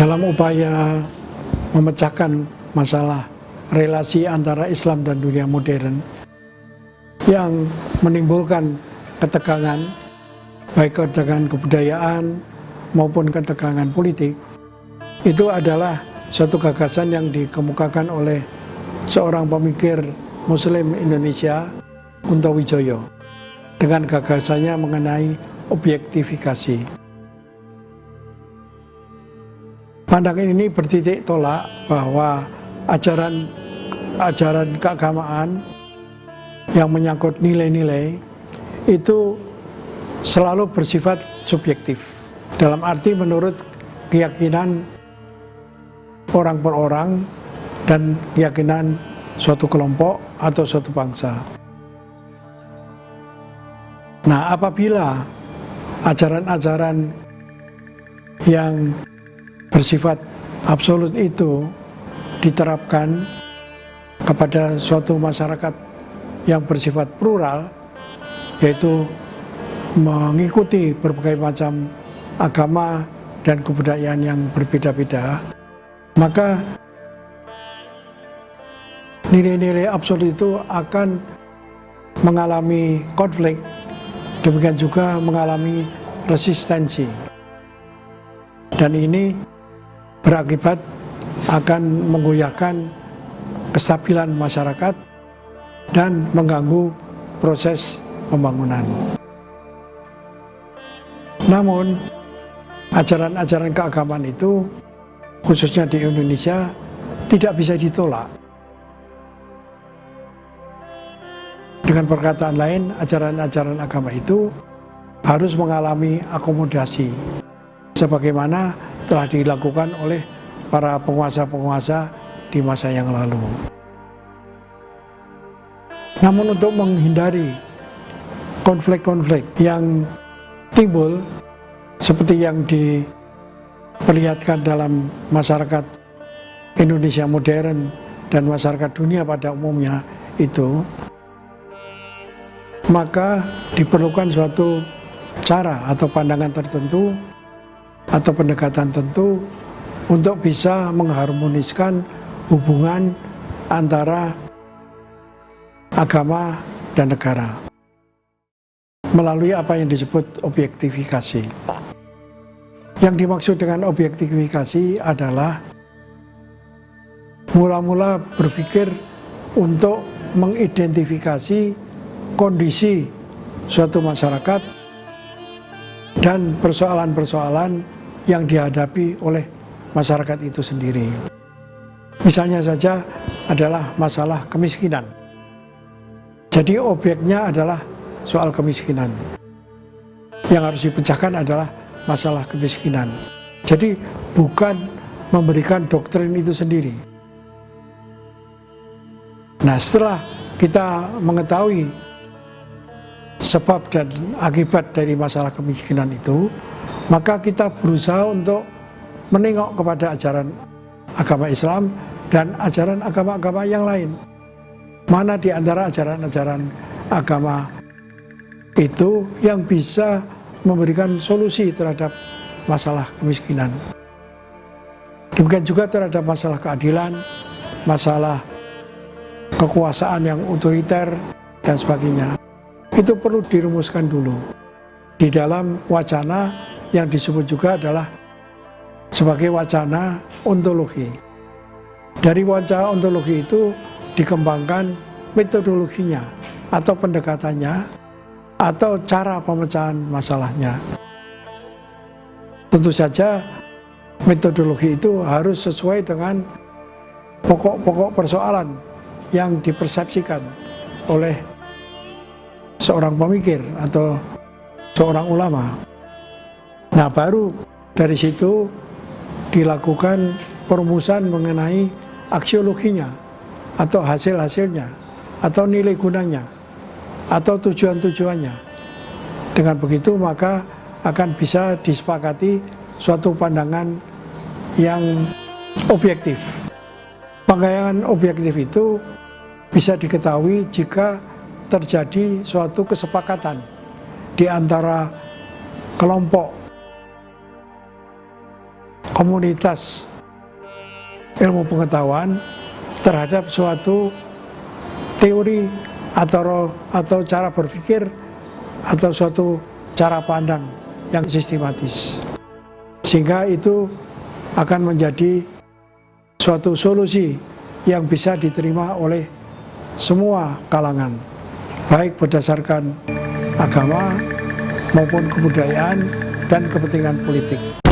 dalam upaya memecahkan masalah relasi antara Islam dan dunia modern yang menimbulkan ketegangan, baik ketegangan kebudayaan maupun ketegangan politik, itu adalah suatu gagasan yang dikemukakan oleh seorang pemikir Muslim Indonesia, Kunto Wijoyo, dengan gagasannya mengenai objektifikasi. Pandangan ini bertitik tolak bahwa ajaran keagamaan yang menyangkut nilai-nilai itu selalu bersifat subjektif, dalam arti menurut keyakinan orang per orang dan keyakinan suatu kelompok atau suatu bangsa. Nah, apabila ajaran-ajaran yang bersifat absolut itu diterapkan kepada suatu masyarakat yang bersifat plural, yaitu mengikuti berbagai macam agama dan kebudayaan yang berbeda-beda, maka nilai-nilai absolut itu akan mengalami konflik, demikian juga mengalami resistensi. Dan ini berakibat akan menggoyahkan kestabilan masyarakat dan mengganggu proses pembangunan. Namun, ajaran-ajaran keagamaan itu, khususnya di Indonesia, tidak bisa ditolak. Dengan perkataan lain, ajaran-ajaran agama itu harus mengalami akomodasi, sebagaimana telah dilakukan oleh para penguasa-penguasa di masa yang lalu. Namun untuk menghindari konflik-konflik yang timbul seperti yang diperlihatkan dalam masyarakat Indonesia modern dan masyarakat dunia pada umumnya itu, maka diperlukan suatu cara atau pandangan tertentu atau pendekatan tertentu untuk bisa mengharmoniskan hubungan antara agama dan negara melalui apa yang disebut objektifikasi. Yang dimaksud dengan objektifikasi adalah mula-mula berpikir untuk mengidentifikasi kondisi suatu masyarakat dan persoalan-persoalan yang dihadapi oleh masyarakat itu sendiri. Misalnya saja adalah masalah kemiskinan. Jadi objeknya adalah soal kemiskinan. Yang harus dipecahkan adalah masalah kemiskinan. Jadi bukan memberikan doktrin itu sendiri. Nah, setelah kita mengetahui sebab dan akibat dari masalah kemiskinan itu, maka kita berusaha untuk menengok kepada ajaran agama Islam dan ajaran agama-agama yang lain. Mana di antara ajaran-ajaran agama itu yang bisa memberikan solusi terhadap masalah kemiskinan. Demikian juga terhadap masalah keadilan, masalah kekuasaan yang otoriter, dan sebagainya. Itu perlu dirumuskan dulu di dalam wacana yang disebut juga adalah sebagai wacana ontologi. Dari wacana ontologi itu dikembangkan metodologinya atau pendekatannya atau cara pemecahan masalahnya. Tentu saja metodologi itu harus sesuai dengan pokok-pokok persoalan yang dipersepsikan oleh seorang pemikir atau seorang ulama. Nah, baru dari situ dilakukan perumusan mengenai aksiologinya atau hasil-hasilnya atau nilai gunanya atau tujuan-tujuannya. Dengan begitu maka akan bisa disepakati suatu pandangan yang objektif. Pandangan objektif itu bisa diketahui jika terjadi suatu kesepakatan di antara kelompok komunitas ilmu pengetahuan terhadap suatu teori atau cara berpikir atau suatu cara pandang yang sistematis, sehingga itu akan menjadi suatu solusi yang bisa diterima oleh semua kalangan, baik berdasarkan agama maupun kebudayaan dan kepentingan politik.